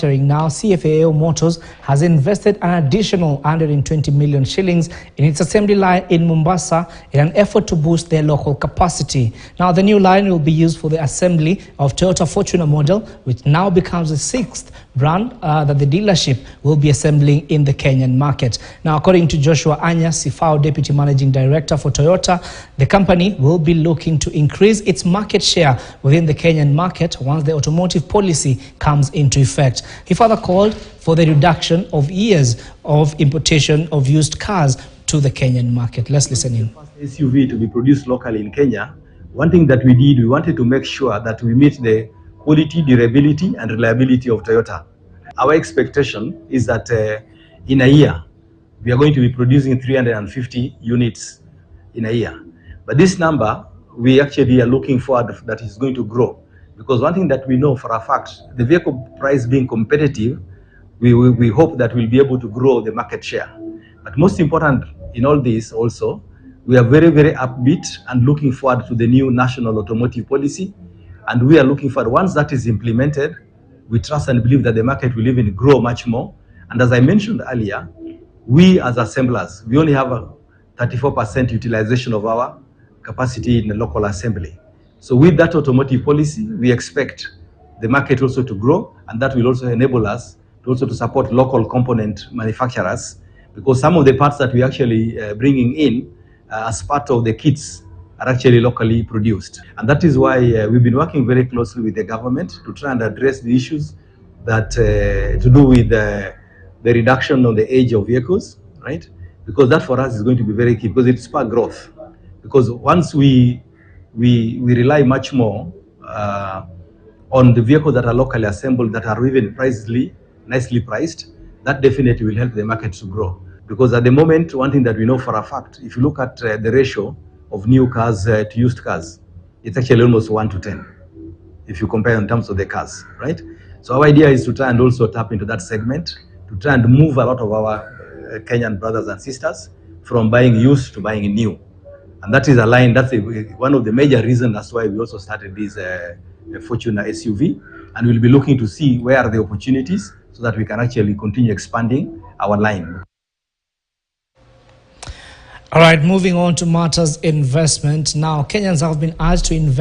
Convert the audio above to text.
manufacturing now, CFAO Motors has invested an additional 120 million shillings in its assembly line in Mombasa in an effort to boost their local capacity. Now, the new line will be used for the assembly of Toyota Fortuner model, which now becomes the sixth brand that the dealership will be assembling in the Kenyan market. Now, according to Joshua Anya, CFAO Deputy Managing Director for Toyota, the company will be looking to increase its market share within the Kenyan market once the automotive policy comes into effect. He further called for the reduction of years of importation of used cars to the Kenyan market. Let's listen in. First SUV to be produced locally in Kenya, one thing that we did, we wanted to make sure that we meet the quality, durability and reliability of Toyota. Our expectation is that in a year, we are going to be producing 350 units in a year. But this number, we actually are looking forward that is going to grow. Because one thing that we know for a fact, the vehicle price being competitive, we hope that we'll be able to grow the market share. But most important in all this also, we are very, very upbeat and looking forward to the new national automotive policy. And we are looking for, once that is implemented, we trust and believe that the market will even grow much more. And as I mentioned earlier, we as assemblers, we only have a 34% utilization of our capacity in the local assembly. So with that automotive policy, we expect the market also to grow, and that will also enable us to support local component manufacturers, because some of the parts that we actually bringing in as part of the kits are actually locally produced. And that is why we've been working very closely with the government to try and address the issues that to do with the reduction of the age of vehicles, right? Because that for us is going to be very key, because it's spark growth. Because once we rely much more on the vehicles that are locally assembled, that are even nicely priced, that definitely will help the market to grow. Because at the moment, one thing that we know for a fact, if you look at the ratio of new cars to used cars, it's actually almost 1 to 10, if you compare in terms of the cars, right? So our idea is to try and also tap into that segment, to try and move a lot of our Kenyan brothers and sisters from buying used to buying new. And that is aligned, that's one of the major reasons that's why we also started this Fortuner SUV. And we'll be looking to see where are the opportunities so that we can actually continue expanding our line. All right, moving on to matters investment. Now, Kenyans have been urged to invest